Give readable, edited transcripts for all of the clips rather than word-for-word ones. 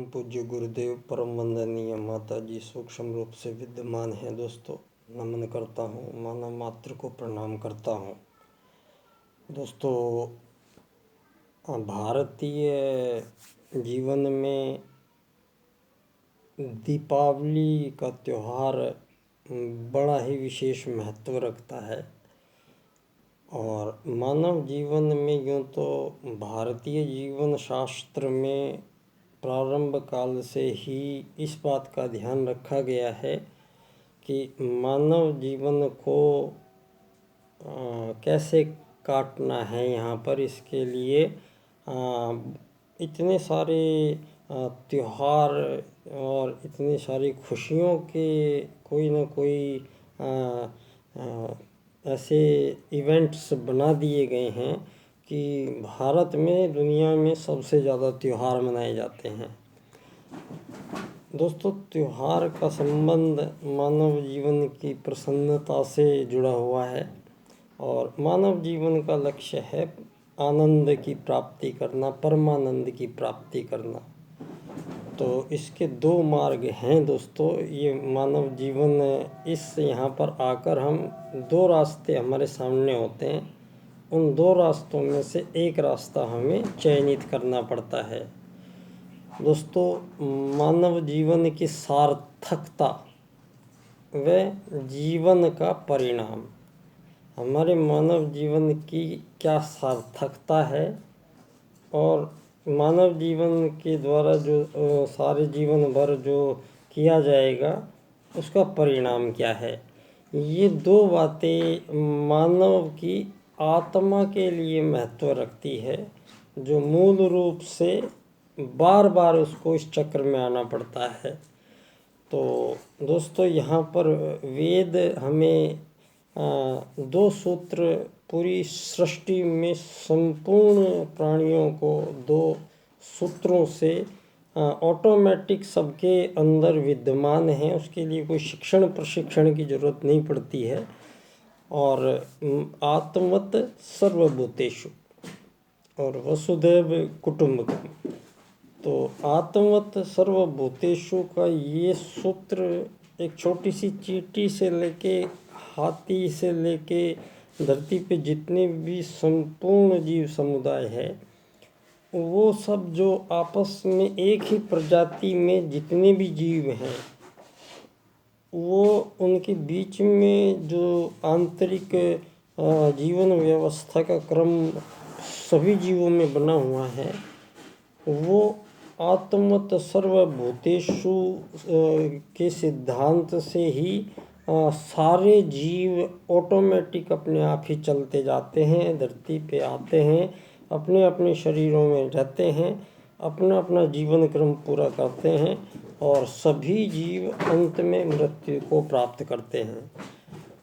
पूज्य गुरुदेव परम वंदनीय माता जी सूक्ष्म रूप से विद्यमान हैं। दोस्तों नमन करता हूँ, मानव मात्र को प्रणाम करता हूँ। दोस्तों भारतीय जीवन में दीपावली का त्यौहार बड़ा ही विशेष महत्व रखता है और मानव जीवन में यूँ तो भारतीय जीवन शास्त्र में प्रारंभ काल से ही इस बात का ध्यान रखा गया है कि मानव जीवन को कैसे काटना है। यहाँ पर इसके लिए इतने सारे त्योहार और इतनी सारी खुशियों के कोई ना कोई ऐसे इवेंट्स बना दिए गए हैं कि भारत में दुनिया में सबसे ज़्यादा त्योहार मनाए जाते हैं। दोस्तों त्योहार का संबंध मानव जीवन की प्रसन्नता से जुड़ा हुआ है और मानव जीवन का लक्ष्य है आनंद की प्राप्ति करना, परमानंद की प्राप्ति करना। तो इसके दो मार्ग हैं दोस्तों। ये मानव जीवन इस यहाँ पर आकर हम दो रास्ते हमारे सामने होते हैं, उन दो रास्तों में से एक रास्ता हमें चयनित करना पड़ता है। दोस्तों मानव जीवन की सार्थकता व जीवन का परिणाम, हमारे मानव जीवन की क्या सार्थकता है और मानव जीवन के द्वारा जो सारे जीवन भर जो किया जाएगा उसका परिणाम क्या है। ये दो बातें मानव की आत्मा के लिए महत्व रखती है, जो मूल रूप से बार बार उसको इस चक्र में आना पड़ता है। तो दोस्तों यहाँ पर वेद हमें दो सूत्र पूरी सृष्टि में संपूर्ण प्राणियों को दो सूत्रों से ऑटोमेटिक सबके अंदर विद्यमान है, उसके लिए कोई शिक्षण प्रशिक्षण की जरूरत नहीं पड़ती है। और आत्मवत सर्वभूतेषु और वसुधैव कुटुंबकम, तो आत्मवत सर्वभूतेषु का ये सूत्र एक छोटी सी चींटी से लेके हाथी से लेके धरती पे जितने भी संपूर्ण जीव समुदाय है, वो सब जो आपस में एक ही प्रजाति में जितने भी जीव हैं, वो उनके बीच में जो आंतरिक जीवन व्यवस्था का क्रम सभी जीवों में बना हुआ है, वो आत्मवत सर्वभूतेषु के सिद्धांत से ही सारे जीव ऑटोमेटिक अपने आप ही चलते जाते हैं, धरती पे आते हैं, अपने अपने शरीरों में रहते हैं, अपना अपना जीवन क्रम पूरा करते हैं और सभी जीव अंत में मृत्यु को प्राप्त करते हैं।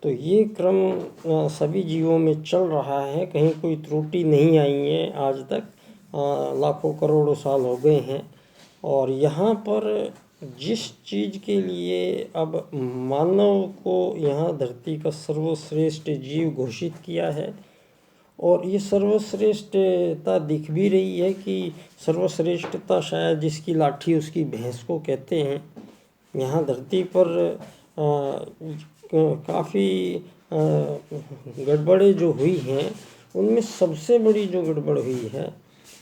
तो ये क्रम सभी जीवों में चल रहा है, कहीं कोई त्रुटि नहीं आई है आज तक। लाखों करोड़ों साल हो गए हैं और यहाँ पर जिस चीज़ के लिए अब मानव को यहाँ धरती का सर्वश्रेष्ठ जीव घोषित किया है, और ये सर्वश्रेष्ठता दिख भी रही है कि सर्वश्रेष्ठता शायद जिसकी लाठी उसकी भैंस को कहते हैं। यहाँ धरती पर काफ़ी गड़बड़ें जो हुई हैं, उनमें सबसे बड़ी जो गड़बड़ हुई है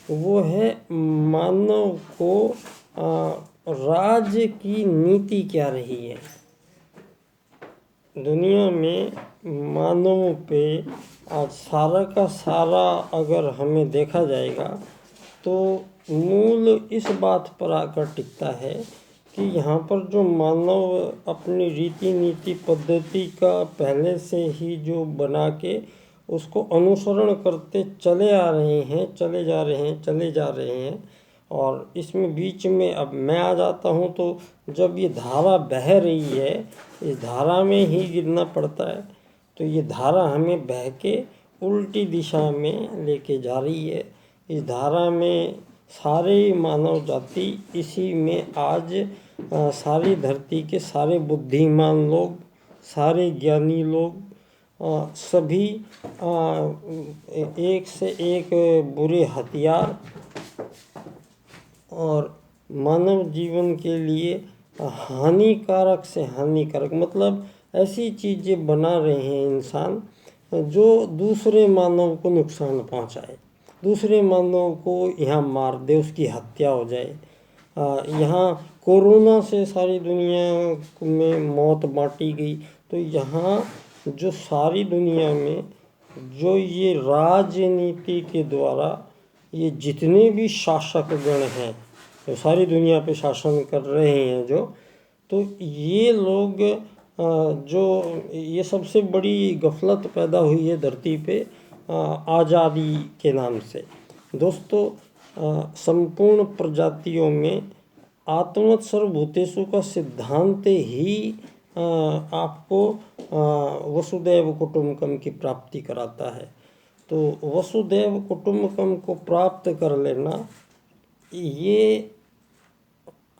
वो है मानव को राज्य की नीति क्या रही है। दुनिया में मानव पे आज सारा का सारा अगर हमें देखा जाएगा तो मूल इस बात पर आकर टिकता है कि यहाँ पर जो मानव अपनी रीति नीति पद्धति का पहले से ही जो बना के उसको अनुसरण करते चले आ रहे हैं, चले जा रहे हैं और इसमें बीच में अब मैं आ जाता हूँ। तो जब ये धारा बह रही है, इस धारा में ही गिरना पड़ता है, तो ये धारा हमें बह के उल्टी दिशा में लेके जा रही है। इस धारा में सारे मानव जाति, इसी में आज सारी धरती के सारे बुद्धिमान लोग, सारे ज्ञानी लोग, सभी एक से एक बुरे हथियार और मानव जीवन के लिए हानिकारक से हानिकारक, मतलब ऐसी चीज़ें बना रहे हैं इंसान जो दूसरे मानव को नुकसान पहुंचाए, दूसरे मानव को यहाँ मार दे, उसकी हत्या हो जाए। यहाँ कोरोना से सारी दुनिया में मौत बांटी गई, तो यहाँ जो सारी दुनिया में जो ये राजनीति के द्वारा ये जितने भी शासक गण हैं, जो सारी दुनिया पे शासन कर रहे हैं जो, तो ये लोग जो ये सबसे बड़ी गफलत पैदा हुई है धरती पे आज़ादी के नाम से। दोस्तों, संपूर्ण प्रजातियों में आत्मवत् सर्वभूतेषु का सिद्धांत ही आपको वसुदैव कुटुम्बकम की प्राप्ति कराता है। तो वसुदैव कुटुम्बकम को प्राप्त कर लेना ये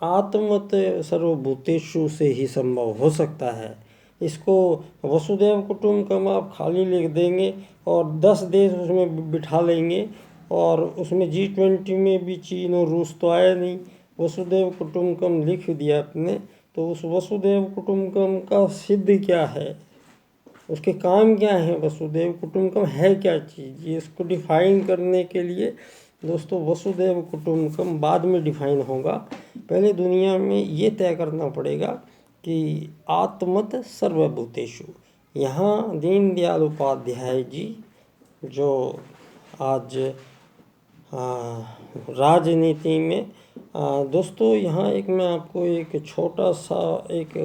आत्मवत् सर्वभूतेषु से ही संभव हो सकता है। इसको वसुदैव कुटुम्बकम आप खाली लिख देंगे और 10 देश उसमें बिठा लेंगे, और उसमें G20 में भी चीन और रूस तो आया नहीं। वसुदैव कुटुम्बकम लिख दिया आपने, तो उस वसुदैव कुटुम्बकम का सिद्ध क्या है, उसके काम क्या है, वसुदैव कुटुम्बकम है क्या चीज़, ये इसको डिफाइन करने के लिए दोस्तों वसुदैव कुटुम्बकम बाद में डिफाइन होगा। पहले दुनिया में ये तय करना पड़ेगा कि आत्मवत् सर्वभूतेषु। यहाँ दीनदयाल उपाध्याय जी जो आज राजनीति में दोस्तों, यहाँ एक मैं आपको एक छोटा सा एक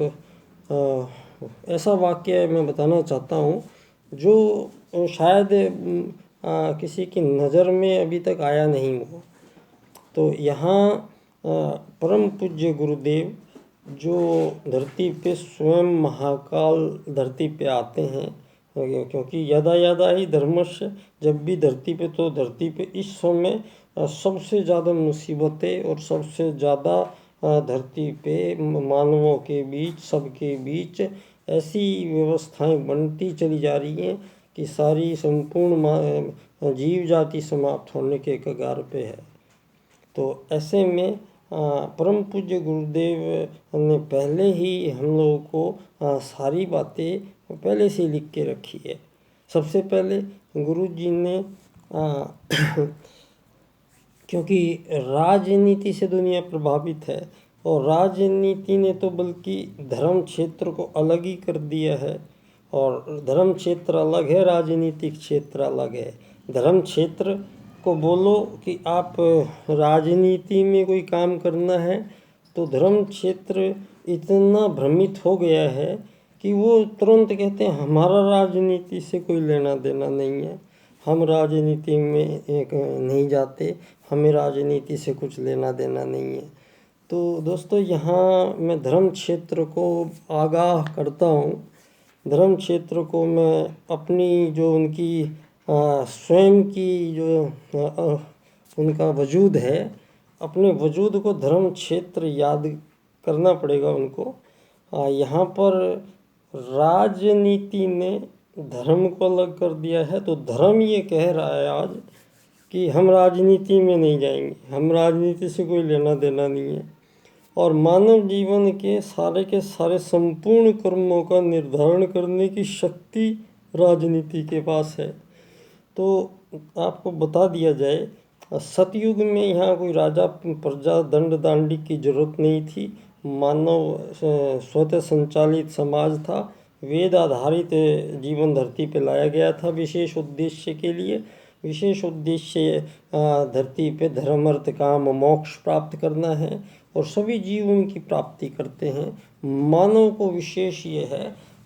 ऐसा वाक्य मैं बताना चाहता हूँ जो शायद किसी की नज़र में अभी तक आया नहीं हो। तो यहाँ परम पूज्य गुरुदेव जो धरती पे स्वयं महाकाल धरती पे आते हैं, क्योंकि यदा यदा ही धर्मस्य, जब भी धरती पे, तो धरती पे इस समय सबसे ज़्यादा मुसीबतें और सबसे ज़्यादा धरती पे मानवों के बीच, सबके बीच ऐसी व्यवस्थाएं बनती चली जा रही हैं कि सारी संपूर्ण जीव जाति समाप्त होने के कगार पे है। तो ऐसे में परम पूज्य गुरुदेव ने पहले ही हम लोगों को सारी बातें पहले से लिख के रखी है। सबसे पहले गुरु जी ने क्योंकि राजनीति से दुनिया प्रभावित है, और राजनीति ने तो बल्कि धर्म क्षेत्र को अलग ही कर दिया है, और धर्म क्षेत्र अलग है, राजनीतिक क्षेत्र अलग है। धर्म क्षेत्र को बोलो कि आप राजनीति में कोई काम करना है, तो धर्म क्षेत्र इतना भ्रमित हो गया है कि वो तुरंत कहते हैं हमारा राजनीति से कोई लेना देना नहीं है, हम राजनीति में नहीं जाते, हमें राजनीति से कुछ लेना देना नहीं है। तो दोस्तों, यहाँ मैं धर्म क्षेत्र को आगाह करता हूँ। धर्म क्षेत्र को मैं अपनी जो उनकी स्वयं की जो उनका वजूद है, अपने वजूद को धर्म क्षेत्र याद करना पड़ेगा उनको। यहाँ पर राजनीति ने धर्म को अलग कर दिया है, तो धर्म ये कह रहा है आज कि हम राजनीति में नहीं जाएंगे, हम राजनीति से कोई लेना देना नहीं है। और मानव जीवन के सारे संपूर्ण कर्मों का निर्धारण करने की शक्ति राजनीति के पास है। तो आपको बता दिया जाए, सतयुग में यहाँ कोई राजा प्रजा दंड दांडी की जरूरत नहीं थी। मानव स्वतः संचालित समाज था, वेद आधारित जीवन धरती पे लाया गया था विशेष उद्देश्य के लिए। विशेष उद्देश्य धरती पे धर्म अर्थ काम मोक्ष प्राप्त करना है, और सभी जीव उनकी प्राप्ति करते हैं। मानव को विशेष ये है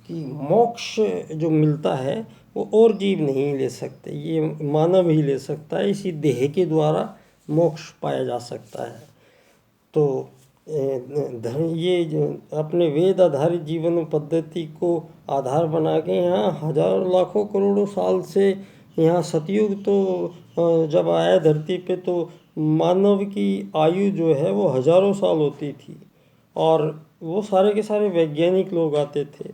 कि मोक्ष जो मिलता है वो और जीव नहीं ले सकते, ये मानव ही ले सकता है। इसी देह के द्वारा मोक्ष पाया जा सकता है। तो ये जो अपने वेद आधारित जीवन पद्धति को आधार बना के यहाँ हजारों लाखों करोड़ों साल से यहाँ सतयुग तो जब आया धरती पे, तो मानव की आयु जो है वो हजारों साल होती थी, और वो सारे के सारे वैज्ञानिक लोग आते थे,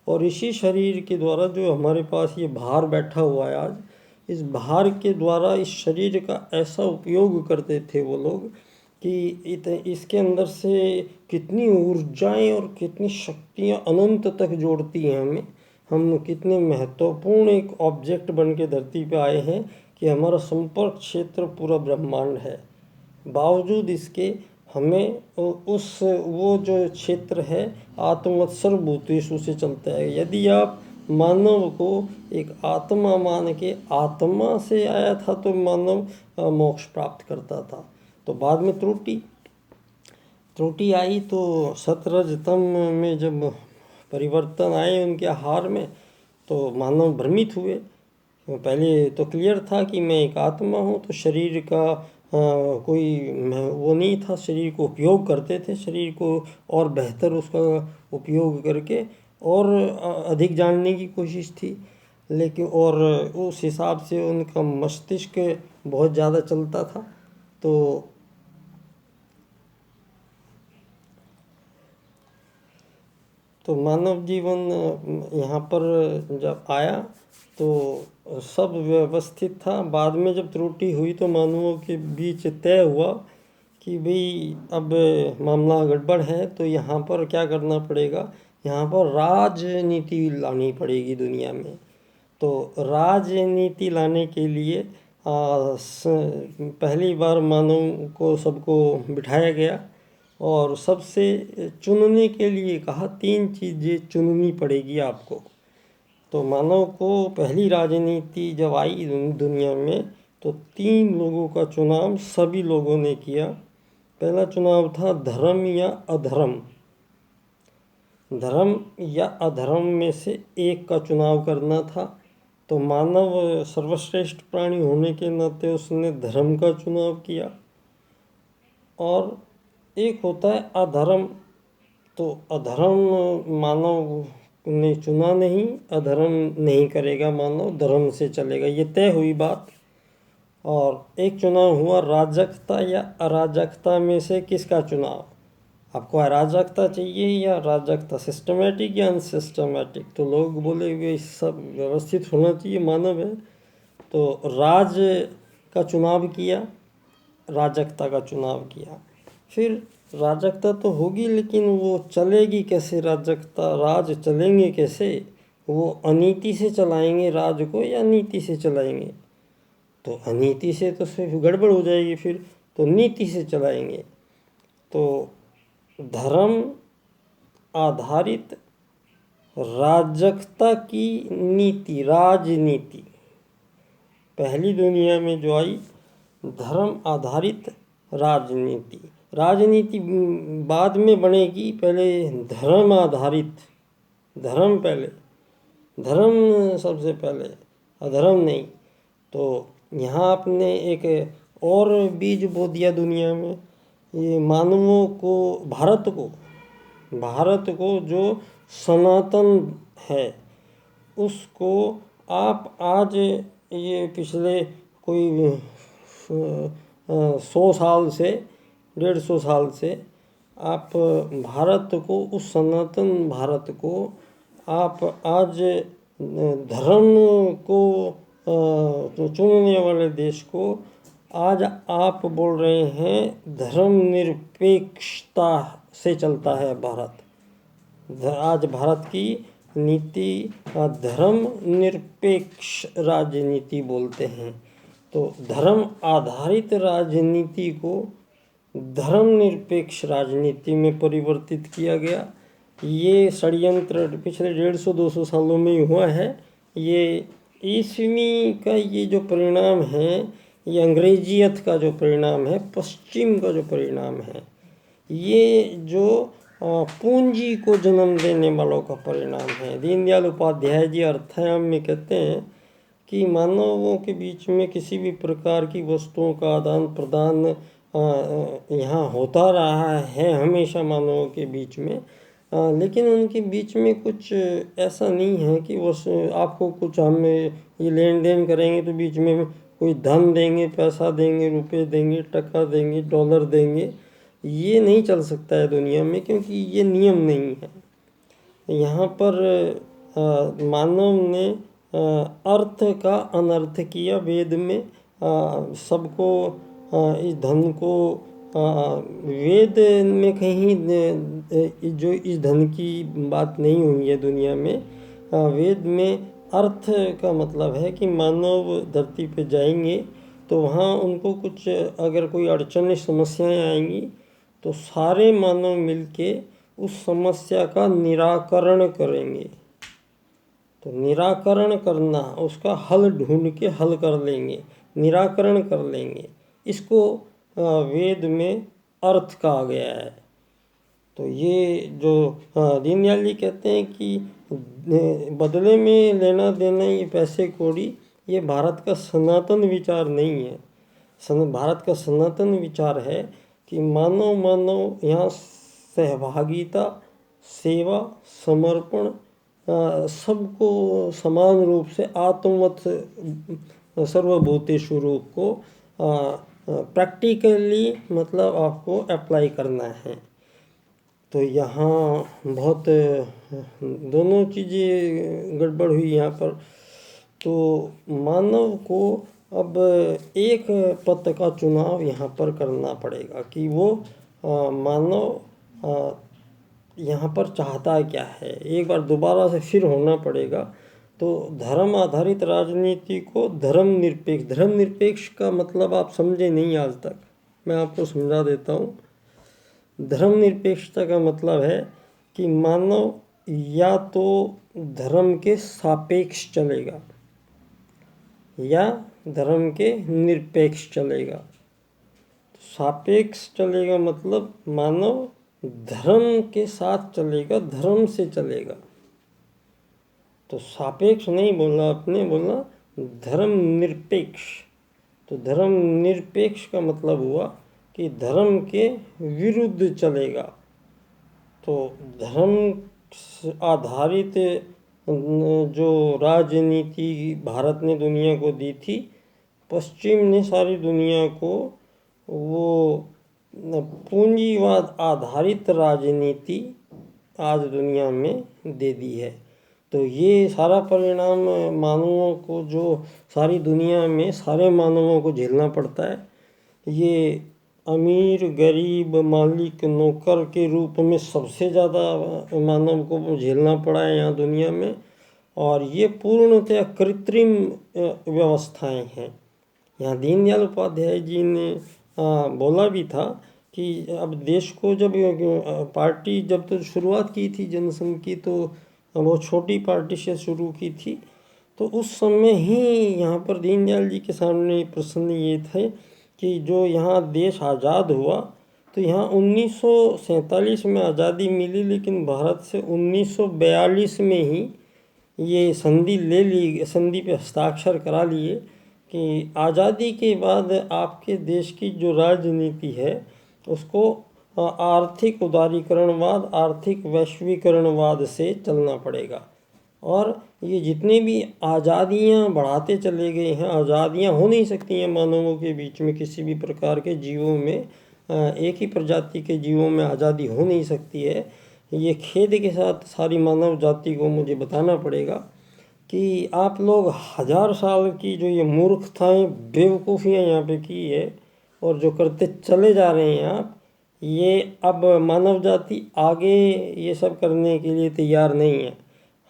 और इसी शरीर के द्वारा जो हमारे पास ये भार बैठा हुआ है आज, इस भार के द्वारा इस शरीर का ऐसा उपयोग करते थे वो लोग कि इसके अंदर से कितनी ऊर्जाएं और कितनी शक्तियां अनंत तक जोड़ती हैं हमें। हम कितने महत्वपूर्ण एक ऑब्जेक्ट बन के धरती पे आए हैं कि हमारा संपर्क क्षेत्र पूरा ब्रह्मांड है। बावजूद इसके हमें उस वो जो क्षेत्र है आत्मवत् सर्वभूतेषु से चलता है। यदि आप मानव को एक आत्मा मान के आत्मा से आया था तो मानव मोक्ष प्राप्त करता था। तो बाद में त्रुटि आई तो सतरजतम में जब परिवर्तन आए उनके आहार में तो मानव भ्रमित हुए। पहले तो क्लियर था कि मैं एक आत्मा हूँ, तो शरीर का कोई वो नहीं था, शरीर को उपयोग करते थे, शरीर को और बेहतर उसका उपयोग करके और अधिक जानने की कोशिश थी। लेकिन और उस हिसाब से उनका मस्तिष्क बहुत ज़्यादा चलता था। तो मानव जीवन यहाँ पर जब आया तो सब व्यवस्थित था। बाद में जब त्रुटि हुई तो मानवों के बीच तय हुआ कि भाई अब मामला गड़बड़ है, तो यहाँ पर क्या करना पड़ेगा, यहाँ पर राजनीति लानी पड़ेगी दुनिया में। तो राजनीति लाने के लिए पहली बार मानव को सबको बिठाया गया और सबसे चुनने के लिए कहा 3 चीज़ें चुननी पड़ेगी आपको। तो मानव को पहली राजनीति जब आई दुनिया में तो 3 लोगों का चुनाव सभी लोगों ने किया। पहला चुनाव था धर्म या अधर्म। धर्म या अधर्म में से एक का चुनाव करना था। तो मानव सर्वश्रेष्ठ प्राणी होने के नाते उसने धर्म का चुनाव किया। और एक होता है अधर्म। तो अधर्म मानव ने चुना नहीं, अधर्म नहीं करेगा मानव, धर्म से चलेगा, ये तय हुई बात। और एक चुनाव हुआ राजकता या अराजकता में से किसका चुनाव। आपको अराजकता चाहिए या राजकता, सिस्टमेटिक या अनसिस्टमेटिक। तो लोग बोले वे सब व्यवस्थित होना चाहिए, मानव है। तो राज का चुनाव किया, राजकता का चुनाव किया। फिर राजकता तो होगी लेकिन वो चलेगी कैसे राजकता, राज चलेंगे कैसे, वो अनीति से चलाएंगे राज को या नीति से चलाएंगे। तो अनीति से तो सिर्फ गड़बड़ हो जाएगी, फिर तो नीति से चलाएंगे। तो धर्म आधारित राजकता की नीति, राजनीति पहली दुनिया में जो आई, धर्म आधारित राजनीति। राजनीति बाद में बनेगी, पहले धर्म आधारित, धर्म पहले, धर्म सबसे पहले, अधर्म नहीं। तो यहाँ आपने एक और बीज बो दिया दुनिया में, ये मानवों को, भारत को जो सनातन है उसको आप आज ये पिछले कोई 100 साल से 150 साल से आप भारत को, उस सनातन भारत को आप आज धर्म को चुनने वाले देश को आज आप बोल रहे हैं धर्मनिरपेक्षता से चलता है भारत। आज भारत की नीति धर्म निरपेक्ष राजनीति बोलते हैं। तो धर्म आधारित राजनीति को धर्मनिरपेक्ष राजनीति में परिवर्तित किया गया। ये षड्यंत्र पिछले 150-200 सालों में ही हुआ है। ये ईस्वी का ये जो परिणाम है, ये अंग्रेजियत का जो परिणाम है, पश्चिम का जो परिणाम है, ये जो पूंजी को जन्म देने वालों का परिणाम है। दीनदयाल उपाध्याय जी अर्थायाम में कहते हैं कि मानवों के बीच में किसी भी प्रकार की वस्तुओं का आदान प्रदान यहाँ होता रहा है हमेशा मानवों के बीच में, लेकिन उनके बीच में कुछ ऐसा नहीं है कि वो आपको कुछ हम ये लेन देन करेंगे तो बीच में कोई धन देंगे, पैसा देंगे, रुपए देंगे, टका देंगे, डॉलर देंगे। ये नहीं चल सकता है दुनिया में, क्योंकि ये नियम नहीं है। यहाँ पर मानव ने अर्थ का अनर्थ किया। वेद में सबको इस धन को वेद में कहीं जो इस धन की बात नहीं हुई है दुनिया में। वेद में अर्थ का मतलब है कि मानव धरती पे जाएंगे तो वहाँ उनको कुछ अगर कोई अड़चन समस्याएं आएंगी तो सारे मानव मिलके उस समस्या का निराकरण करेंगे। तो निराकरण करना, उसका हल ढूंढ के हल कर लेंगे, निराकरण कर लेंगे, इसको वेद में अर्थ कहा गया है। तो ये जो दीनदयाल जी कहते हैं कि बदले में लेना देना, ये पैसे कौड़ी, ये भारत का सनातन विचार नहीं है। भारत का सनातन विचार है कि मानव मानव यहाँ सहभागिता, सेवा, समर्पण, सबको समान रूप से आत्मवत सर्वभूतेषु रूप को प्रैक्टिकली मतलब आपको अप्लाई करना है। तो यहाँ बहुत दोनों चीज़ें गड़बड़ हुई यहाँ पर। तो मानव को अब एक पथ का चुनाव यहाँ पर करना पड़ेगा कि वो मानव यहाँ पर चाहता क्या है, एक बार दोबारा से फिर होना पड़ेगा। तो धर्म आधारित राजनीति को धर्म निरपेक्ष का मतलब आप समझे नहीं आज तक, मैं आपको समझा देता हूँ। धर्मनिरपेक्षता का मतलब है कि मानव या तो धर्म के सापेक्ष चलेगा या धर्म के निरपेक्ष चलेगा। सापेक्ष चलेगा मतलब मानव धर्म के साथ चलेगा, धर्म से चलेगा। तो सापेक्ष नहीं बोलना आपने, बोलना धर्म निरपेक्ष। तो धर्म निरपेक्ष का मतलब हुआ कि धर्म के विरुद्ध चलेगा। तो धर्म आधारित जो राजनीति भारत ने दुनिया को दी थी, पश्चिम ने सारी दुनिया को वो पूंजीवाद आधारित राजनीति आज दुनिया में दे दी है। तो ये सारा परिणाम मानवों को, जो सारी दुनिया में सारे मानवों को झेलना पड़ता है, ये अमीर गरीब मालिक नौकर के रूप में सबसे ज़्यादा मानव को झेलना पड़ा है यहाँ दुनिया में। और ये पूर्णतः कृत्रिम व्यवस्थाएं हैं। यहाँ दीनदयाल उपाध्याय जी ने बोला भी था कि अब देश को जब पार्टी जब तो शुरुआत की थी जनसंघ की, तो वो छोटी पार्टी से शुरू की थी। तो उस समय ही यहाँ पर दीनदयाल जी के सामने प्रश्न ये थे कि जो यहाँ देश आज़ाद हुआ तो यहाँ 1947 में आज़ादी मिली, लेकिन भारत से 1942 में ही ये संधि ले ली, संधि पे हस्ताक्षर करा लिए कि आज़ादी के बाद आपके देश की जो राजनीति है उसको आर्थिक उदारीकरणवाद, आर्थिक वैश्वीकरणवाद से चलना पड़ेगा। और ये जितनी भी आज़ादियाँ बढ़ाते चले गए हैं, आज़ादियाँ हो नहीं सकती हैं मानवों के बीच में, किसी भी प्रकार के जीवों में, एक ही प्रजाति के जीवों में आज़ादी हो नहीं सकती है। ये खेद के साथ सारी मानव जाति को मुझे बताना पड़ेगा कि आप लोग 1000 साल की जो ये मूर्खताएं बेवकूफ़ियाँ यहाँ पे की है और जो करते चले जा रहे हैं आप, ये अब मानव जाति आगे ये सब करने के लिए तैयार नहीं है।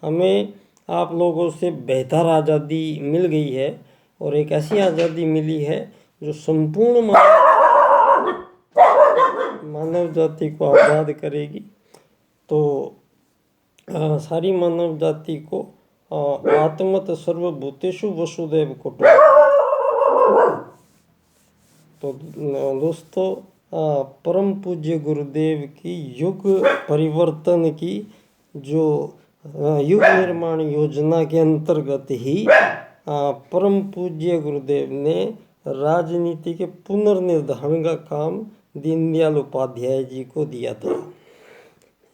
हमें आप लोगों से बेहतर आज़ादी मिल गई है और एक ऐसी आज़ादी मिली है जो संपूर्ण मानव जाति को आज़ाद करेगी। तो सारी मानव जाति को आत्मत सर्वभूतेषु वसुधैव कुटुम्बकम्। तो दोस्तों, परम पूज्य गुरुदेव की युग परिवर्तन की जो युग निर्माण योजना के अंतर्गत ही परम पूज्य गुरुदेव ने राजनीति के पुनर्निर्धारण का काम दीनदयाल उपाध्याय जी को दिया था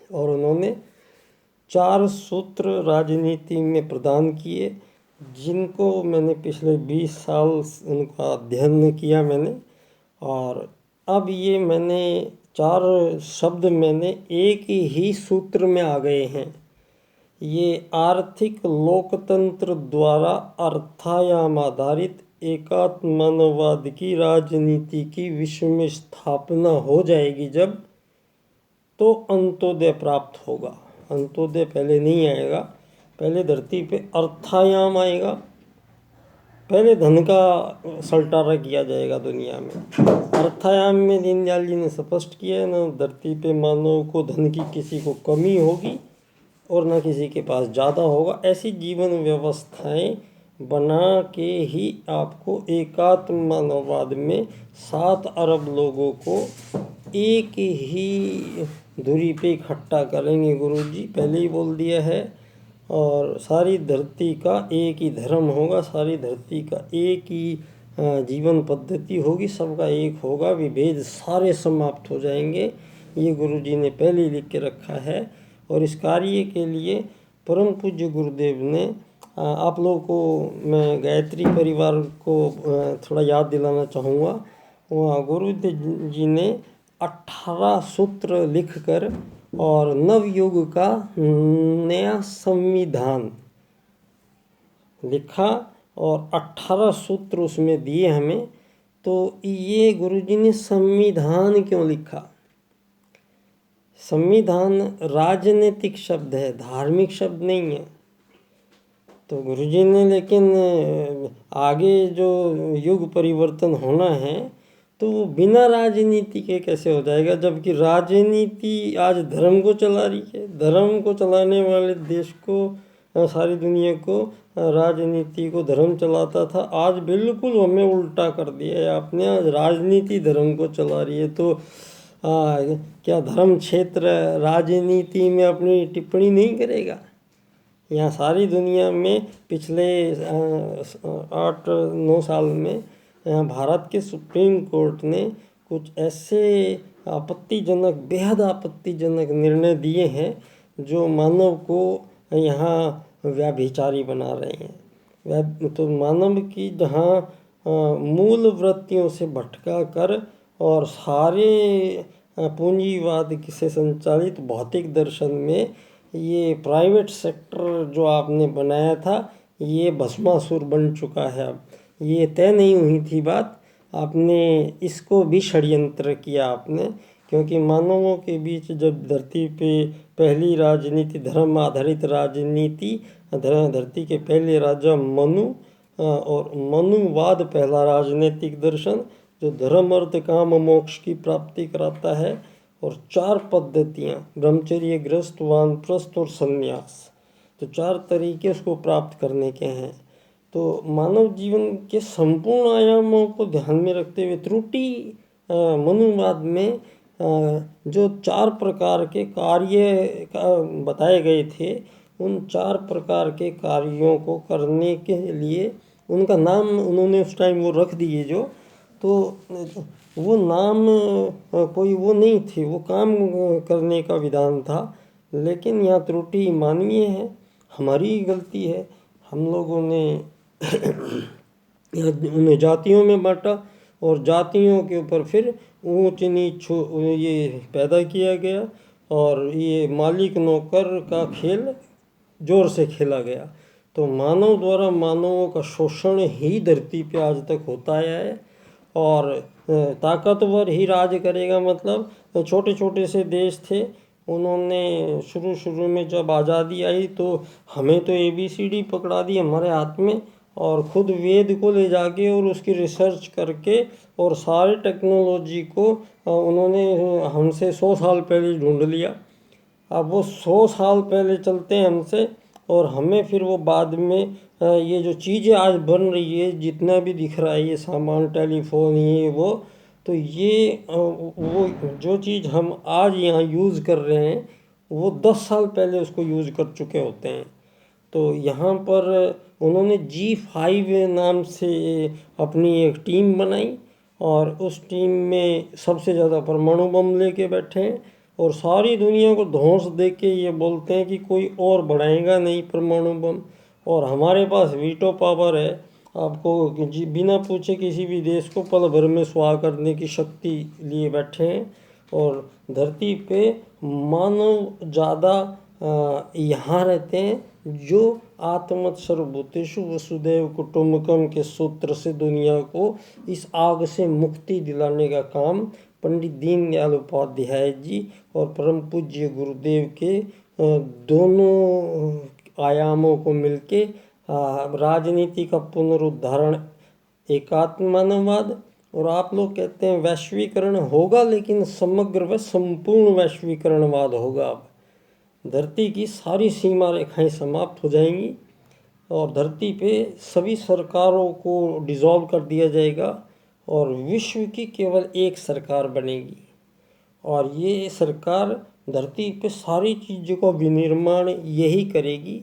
और उन्होंने 4 सूत्र राजनीति में प्रदान किए, जिनको मैंने पिछले 20 साल उनका अध्ययन किया मैंने। और अब ये मैंने 4 शब्द मैंने एक ही सूत्र में आ गए हैं। ये आर्थिक लोकतंत्र द्वारा अर्थायाम आधारित एकात्म मानववाद की राजनीति की विश्व में स्थापना हो जाएगी जब, तो अंत्योदय प्राप्त होगा। अंत्योदय पहले नहीं आएगा, पहले धरती पे अर्थायाम आएगा, पहले धन का सल्टारा किया जाएगा दुनिया में। अर्थायाम में दीनदयाल जी ने स्पष्ट किया है ना, धरती पे मानव को धन की किसी को कमी होगी और ना किसी के पास ज़्यादा होगा। ऐसी जीवन व्यवस्थाएं बना के ही आपको एकात्म मानववाद में 7 अरब लोगों को एक ही दूरी पे इकट्ठा करेंगे। गुरुजी पहले ही बोल दिया है। और सारी धरती का एक ही धर्म होगा, सारी धरती का एक ही जीवन पद्धति होगी, सबका एक होगा, विभेद सारे समाप्त हो जाएंगे। ये गुरुजी ने पहले ही लिख के रखा है। और इस कार्य के लिए परम पूज्य गुरुदेव ने आप लोगों को, मैं गायत्री परिवार को थोड़ा याद दिलाना चाहूँगा। वहाँ गुरुदेव जी ने 18 सूत्र लिखकर और नवयुग का नया संविधान लिखा और 18 सूत्र उसमें दिए हमें। तो ये गुरुजी ने संविधान क्यों लिखा? संविधान राजनीतिक शब्द है, धार्मिक शब्द नहीं है। तो गुरुजी ने, लेकिन आगे जो युग परिवर्तन होना है तो वो बिना राजनीति के कैसे हो जाएगा, जबकि राजनीति आज धर्म को चला रही है। धर्म को चलाने वाले देश को, सारी दुनिया को राजनीति को धर्म चलाता था, आज बिल्कुल हमें उल्टा कर दिया है आपने। आज राजनीति धर्म को चला रही है। तो क्या धर्म क्षेत्र राजनीति में अपनी टिप्पणी नहीं करेगा? यहाँ सारी दुनिया में पिछले 8-9 साल में भारत के सुप्रीम कोर्ट ने कुछ ऐसे आपत्तिजनक, बेहद आपत्तिजनक निर्णय दिए हैं जो मानव को यहाँ व्यभिचारी बना रहे हैं। तो मानव की जहाँ मूल वृत्तियों से भटका कर और सारे पूंजीवाद से संचालित भौतिक दर्शन में ये प्राइवेट सेक्टर जो आपने बनाया था, ये भस्मासुर बन चुका है। अब ये तय नहीं हुई थी बात, आपने इसको भी षड्यंत्र किया आपने। क्योंकि मानवों के बीच जब धरती पे पहली राजनीति, धर्म आधारित राजनीति, धरती के पहले राजा मनु, और मनुवाद पहला राजनीतिक दर्शन जो धर्म अर्थ काम मोक्ष की प्राप्ति कराता है। और 4 पद्धतियाँ, ब्रह्मचर्य, गृहस्थ, वानप्रस्थ और संन्यास, तो 4 तरीके उसको प्राप्त करने के हैं। तो मानव जीवन के संपूर्ण आयामों को ध्यान में रखते हुए त्रुटि मनुवाद में जो 4 प्रकार के कार्य बताए गए थे, उन 4 प्रकार के कार्यों को करने के लिए उनका नाम उन्होंने उस टाइम वो रख दिए जो, तो वो नाम कोई वो नहीं थे, वो काम करने का विधान था। लेकिन यहाँ त्रुटि मानवीय है, हमारी गलती है। हम लोगों ने उन्हें जातियों में बांटा और जातियों के ऊपर फिर ऊंच नीच ये पैदा किया गया और ये मालिक नौकर का खेल जोर से खेला गया। तो मानव द्वारा मानवों का शोषण ही धरती पे आज तक होता आया है और ताकतवर ही राज करेगा। मतलब छोटे छोटे से देश थे, उन्होंने शुरू में जब आज़ादी आई तो हमें तो ABCD पकड़ा दी हमारे हाथ में, और ख़ुद वेद को ले जाके और उसकी रिसर्च करके और सारे टेक्नोलॉजी को उन्होंने हमसे 100 साल पहले ढूंढ लिया। अब वो 100 साल पहले चलते हैं हमसे, और हमें फिर वो बाद में ये जो चीज़ें आज बन रही है, जितना भी दिख रहा है ये सामान, टेलीफोन, ये वो, तो ये वो जो चीज़ हम आज यहाँ यूज़ कर रहे हैं वो 10 साल पहले उसको यूज़ कर चुके होते हैं। तो यहाँ पर उन्होंने G5 नाम से अपनी एक टीम बनाई और उस टीम में सबसे ज़्यादा परमाणु बम लेके बैठे हैं और सारी दुनिया को धौंस दे के ये बोलते हैं कि कोई और बढ़ाएगा नहीं परमाणु बम, और हमारे पास वीटो पावर है, आपको बिना पूछे किसी भी देश को पल भर में स्वाह करने की शक्ति लिए बैठे हैं। और धरती पे मानव ज़्यादा यहाँ रहते हैं जो आत्मत सर्वभूतेषु वसुदैव कुटुंबकम के सूत्र से दुनिया को इस आग से मुक्ति दिलाने का काम पंडित दीनदयाल उपाध्याय जी और परम पूज्य गुरुदेव के दोनों आयामों को मिलके राजनीति का पुनरुद्धारण, एकात्म मानववाद, और आप लोग कहते हैं वैश्वीकरण होगा, लेकिन समग्र व संपूर्ण वैश्वीकरणवाद होगा। अब धरती की सारी सीमा रेखाएं समाप्त हो जाएंगी और धरती पे सभी सरकारों को डिसॉल्व कर दिया जाएगा और विश्व की केवल एक सरकार बनेगी। और ये सरकार धरती पे सारी चीज़ों का विनिर्माण यही करेगी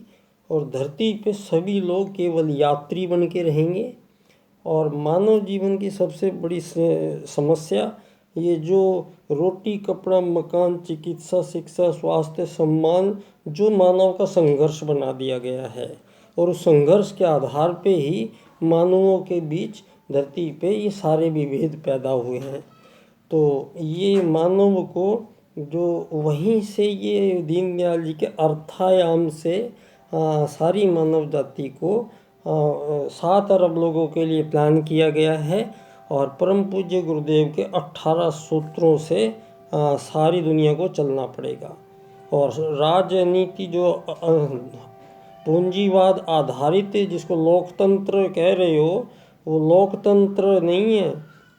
और धरती पे सभी लोग केवल यात्री बन के रहेंगे। और मानव जीवन की सबसे बड़ी समस्या ये जो रोटी कपड़ा मकान चिकित्सा शिक्षा स्वास्थ्य सम्मान जो मानव का संघर्ष बना दिया गया है, और उस संघर्ष के आधार पे ही मानवों के बीच धरती पे ये सारे विभेद पैदा हुए हैं। तो ये मानव को जो वहीं से ये दीनदयाल जी के अर्थायाम से सारी मानव जाति को 7 अरब लोगों के लिए प्लान किया गया है और परम पूज्य गुरुदेव के 18 सूत्रों से सारी दुनिया को चलना पड़ेगा। और राजनीति जो पूंजीवाद आधारित है, जिसको लोकतंत्र कह रहे हो, वो लोकतंत्र नहीं है।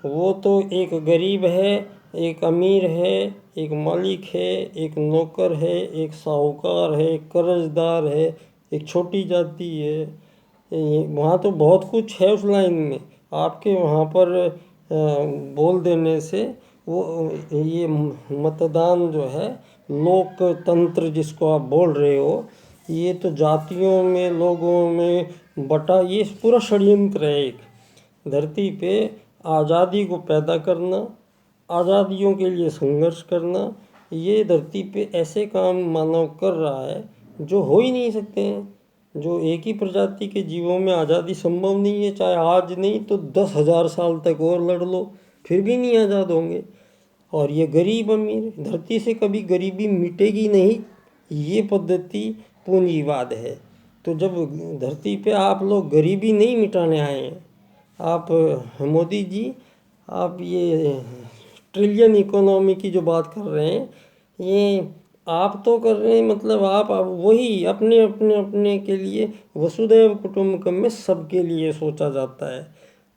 वो तो एक गरीब है, एक अमीर है, एक मालिक है, एक नौकर है, एक साहूकार है, एक कर्जदार है, एक छोटी जाति है। वहाँ तो बहुत कुछ है उस लाइन में। आपके वहाँ पर बोल देने से वो ये मतदान जो है लोकतंत्र जिसको आप बोल रहे हो, ये तो जातियों में लोगों में बटा, ये पूरा षड्यंत्र है। एक धरती पे आज़ादी को पैदा करना, आज़ादियों के लिए संघर्ष करना, ये धरती पे ऐसे काम मानव कर रहा है जो हो ही नहीं सकते हैं। जो एक ही प्रजाति के जीवों में आज़ादी संभव नहीं है, चाहे आज नहीं तो 10,000 साल तक और लड़ लो फिर भी नहीं आज़ाद होंगे। और ये गरीब अमीर, धरती से कभी गरीबी मिटेगी नहीं, ये पद्धति पूंजीवाद है। तो जब धरती पे आप लोग गरीबी नहीं मिटाने आए हैं, आप मोदी जी आप ये ट्रिलियन इकोनॉमी की जो बात कर रहे हैं, ये आप तो कर रहे हैं, मतलब आप वही अपने अपने अपने के लिए वसुदैव कुटुंबकम में सबके लिए सोचा जाता है।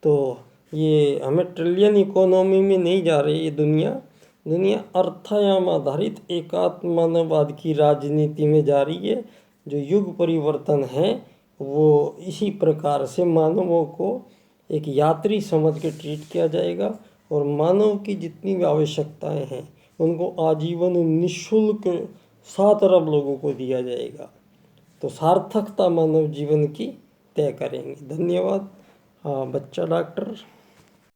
तो ये हमें ट्रिलियन इकोनॉमी में नहीं जा रही ये दुनिया अर्थायाम आधारित एकात्म मानववाद की राजनीति में जा रही है। जो युग परिवर्तन है वो इसी प्रकार से मानवों को एक यात्री समझ के ट्रीट किया जाएगा और मानव की जितनी भी आवश्यकताएं हैं उनको आजीवन निःशुल्क 7 अरब लोगों को दिया जाएगा। तो सार्थकता मानव जीवन की तय करेंगे। धन्यवाद। हाँ, बच्चा डॉक्टर।